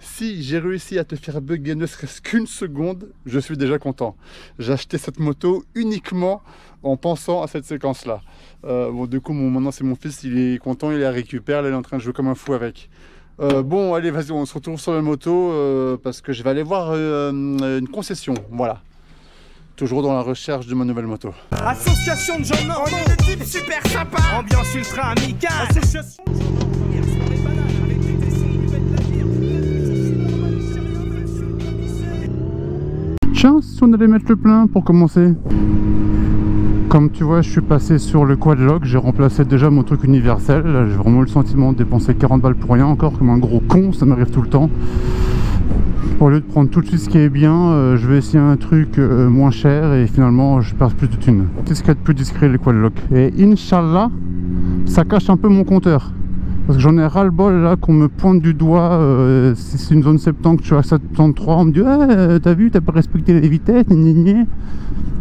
Si j'ai réussi à te faire bugger ne serait-ce qu'une seconde, je suis déjà content. J'ai acheté cette moto uniquement en pensant à cette séquence-là. Bon, du coup, maintenant c'est mon fils, il est content, il la récupère, là, il est en train de jouer comme un fou avec. Bon, allez, vas-y, on se retrouve sur la moto parce que je vais aller voir une concession, voilà. Toujours dans la recherche de ma nouvelle moto. Association de gens normaux, on est des types super sympas. Ambiance ultra amicale. Association de gens normaux. Hier sur les bananes avec des dessins, ils mettent la bière. Tiens, si on allait mettre le plein pour commencer. Comme tu vois, je suis passé sur le quadlock, j'ai remplacé déjà mon truc universel. J'ai vraiment eu le sentiment de dépenser 40 balles pour rien, encore comme un gros con, ça m'arrive tout le temps. Au lieu de prendre tout de suite ce qui est bien, je vais essayer un truc moins cher et finalement je perds plus de thunes. C'est ce qu'il y a de plus discret, les quadlock. Et Inch'Allah, ça cache un peu mon compteur. Parce que j'en ai ras-le-bol là qu'on me pointe du doigt, si c'est une zone 70 que tu as 73, on me dit t'as vu, t'as pas respecté les vitesses,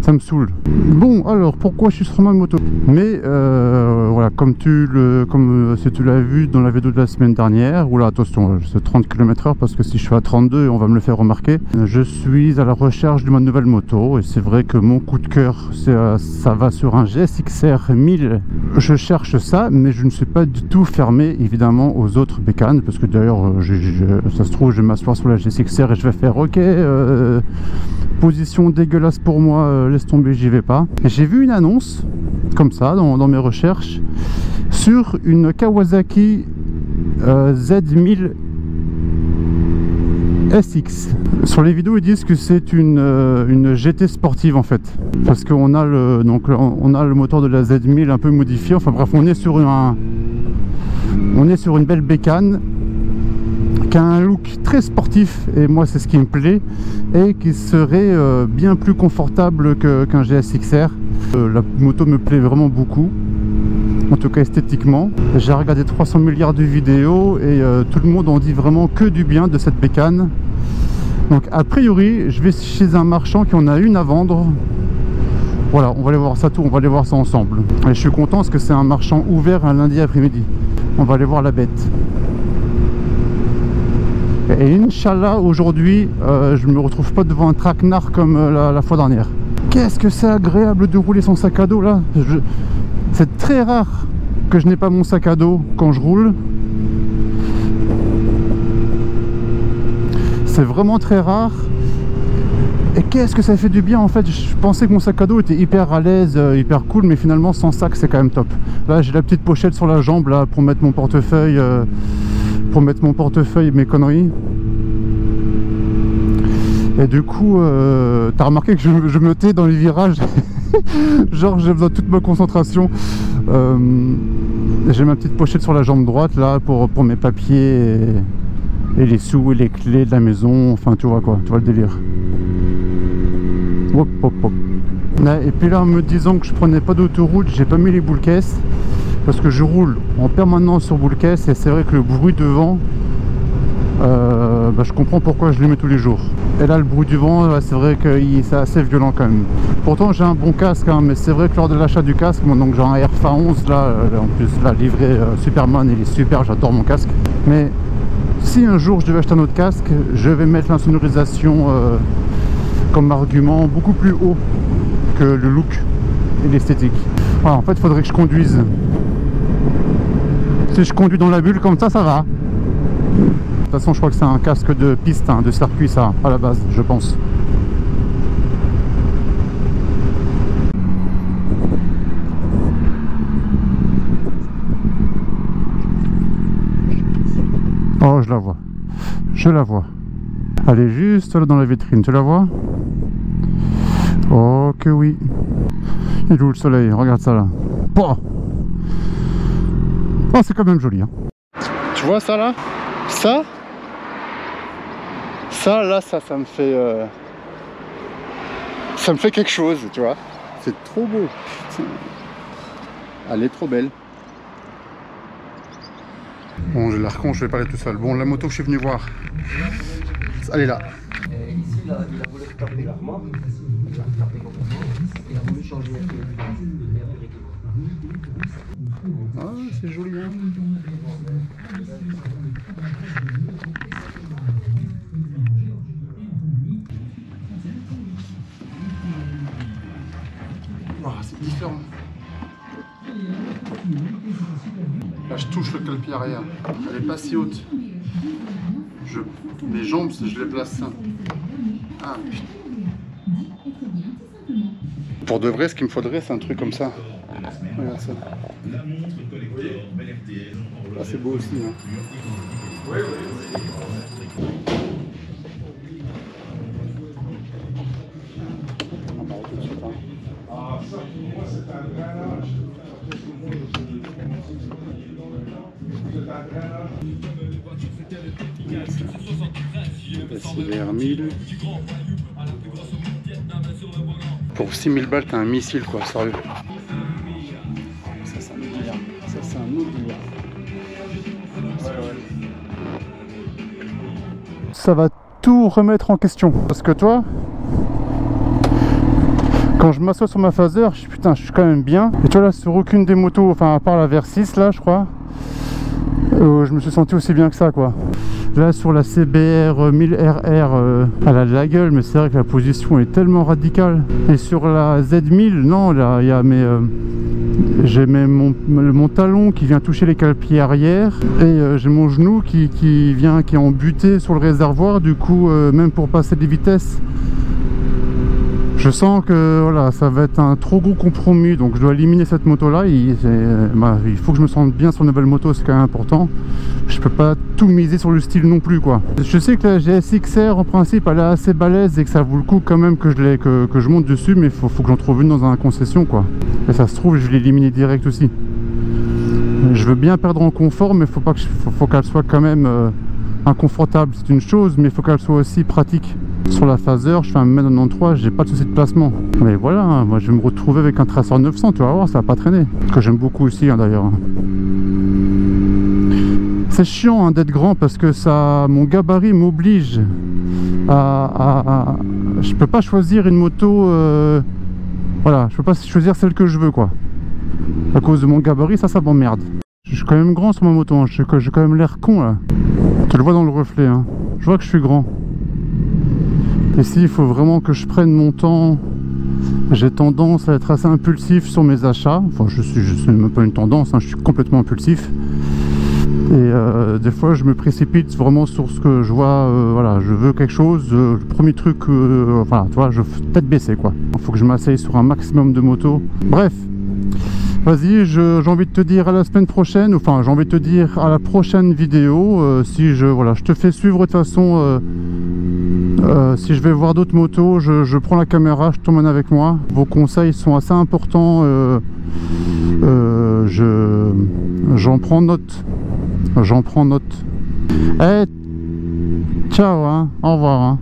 ça me saoule. Bon, alors pourquoi je suis sur ma moto? Mais voilà, comme si tu l'as vu dans la vidéo de la semaine dernière, oula attention, c'est 30 km/h parce que si je suis à 32, on va me le faire remarquer. Je suis à la recherche de ma nouvelle moto et c'est vrai que mon coup de cœur, ça va sur un GSX-R 1000. Je cherche ça, mais je ne suis pas du tout fermé évidemment aux autres bécanes parce que d'ailleurs, ça se trouve, je vais m'asseoir sur la GSX-R et je vais faire ok. Position dégueulasse pour moi, laisse tomber, j'y vais pas. J'ai vu une annonce comme ça dans mes recherches sur une Kawasaki Z1000 SX. Sur les vidéos ils disent que c'est une GT sportive en fait, parce qu'on a on a le moteur de la Z1000 un peu modifié. Enfin bref, on est sur une belle bécane qui a un look très sportif et moi c'est ce qui me plaît et qui serait bien plus confortable qu'un GSX-R. La moto me plaît vraiment beaucoup, en tout cas esthétiquement. J'ai regardé 300 milliards de vidéos et tout le monde en dit vraiment que du bien de cette bécane. Donc a priori je vais chez un marchand qui en a une à vendre. Voilà, on va aller voir ça on va aller voir ça ensemble. Et je suis content parce que c'est un marchand ouvert un lundi après-midi. On va aller voir la bête. Et Inch'Allah, aujourd'hui, je me retrouve pas devant un traquenard comme la fois dernière. Qu'est-ce que c'est agréable de rouler son sac à dos là. C'est très rare que je n'ai pas mon sac à dos quand je roule. C'est vraiment très rare. Et qu'est-ce que ça fait du bien en fait. Je pensais que mon sac à dos était hyper à l'aise, hyper cool, mais finalement sans sac c'est quand même top. Là j'ai la petite pochette sur la jambe là pour mettre mon portefeuille. Et mes conneries. Et du coup t'as remarqué que je me tais dans les virages. Genre j'ai besoin de toute ma concentration. J'ai ma petite pochette sur la jambe droite là pour mes papiers et les sous et les clés de la maison. Enfin tu vois quoi, tu vois le délire. Hop, hop, hop. Et puis là en me disant que je prenais pas d'autoroute, j'ai pas mis les boules caisses parce que je roule en permanence sur boule caisse et c'est vrai que le bruit de vent, je comprends pourquoi je le mets tous les jours. Et là le bruit du vent, c'est vrai que c'est assez violent quand même. Pourtant j'ai un bon casque hein, mais c'est vrai que lors de l'achat du casque, moi, donc j'ai un RFA 11 là, en plus là livré Superman, il est super, j'adore mon casque. Mais si un jour je devais acheter un autre casque, je vais mettre l'insonorisation comme argument beaucoup plus haut que le look et l'esthétique. Voilà, en fait il faudrait que je conduise. Si je conduis dans la bulle comme ça va. De toute façon je crois que c'est un casque de piste, hein, de circuit ça, à la base je pense. Oh je la vois. Je la vois. Elle est juste là dans la vitrine, tu la vois? Oh que oui. Il est où le soleil? Regarde ça là. Oh, oh c'est quand même joli hein. Tu vois ça là? Ça là, ça me fait quelque chose, tu vois. C'est trop beau. Elle est trop belle. Bon, j'ai l'air con, je vais parler tout seul. Bon, la moto que je suis venu voir, place. Allez là. Ici, il a voulu taper l'armoire. Il a tapé complètement. Il a voulu changer Ah, c'est joli, hein. Oh, c'est différent. Là, je touche le cale-pied arrière. Elle est pas si haute. Mes jambes, je les place ça. Ah, putain. Pour de vrai, ce qu'il me faudrait, c'est un truc comme ça. Regarde ça. Ah, c'est beau aussi, hein. SLR 1000. Pour 6000 balles, t'as un missile, quoi, sérieux. Ça, c'est un autre délire. Ça, c'est un autre délire. Ça va tout remettre en question. Parce que toi, quand je m'assois sur ma Phaser, putain, je suis quand même bien. Et tu vois là, sur aucune des motos, enfin à part la VR6 là, je crois, je me suis senti aussi bien que ça, quoi. Là sur la CBR 1000RR, elle a de la gueule, mais c'est vrai que la position est tellement radicale. Et sur la Z1000, non, là il y a j'ai mon talon qui vient toucher les cale-pieds arrière, et j'ai mon genou qui est embuté sur le réservoir. Du coup, même pour passer des vitesses, je sens que voilà, ça va être un trop gros compromis, donc je dois éliminer cette moto là. Il faut que je me sente bien sur une nouvelle moto, c'est quand même important. Je peux pas tout miser sur le style non plus, quoi. Je sais que la GSX-R en principe elle est assez balèze et que ça vaut le coup quand même que je monte dessus, mais faut que j'en trouve une dans un concession, quoi. Et ça se trouve je vais l'éliminer direct aussi. Je veux bien perdre en confort, mais faut qu'elle soit quand même inconfortable, c'est une chose, mais il faut qu'elle soit aussi pratique. Sur la Phaser, je fais 1m93, j'ai pas de souci de placement. Mais voilà, hein, moi je vais me retrouver avec un Tracer 900, tu vas voir, ça va pas traîner. Que j'aime beaucoup aussi, hein, d'ailleurs. C'est chiant, hein, d'être grand, parce que mon gabarit m'oblige je peux pas choisir une moto, voilà, je peux pas choisir celle que je veux, quoi. À cause de mon gabarit, ça m'emmerde. Je suis quand même grand sur ma moto, hein. J'ai quand même l'air con là. Tu le vois dans le reflet, hein. Je vois que je suis grand. Ici, il faut vraiment que je prenne mon temps. J'ai tendance à être assez impulsif sur mes achats. Enfin, je suis même pas une tendance, hein. Je suis complètement impulsif. Et des fois, je me précipite vraiment sur ce que je vois. Voilà, je veux quelque chose. Le premier truc, voilà, tu vois, je tête baissée, quoi. Il faut que je m'asseye sur un maximum de motos. Bref. Vas-y, j'ai envie de te dire à la semaine prochaine, enfin j'ai envie de te dire à la prochaine vidéo, si je te fais suivre de toute façon, si je vais voir d'autres motos, je prends la caméra, je t'emmène avec moi. Vos conseils sont assez importants, j'en prends note, Ciao, hein, au revoir, hein.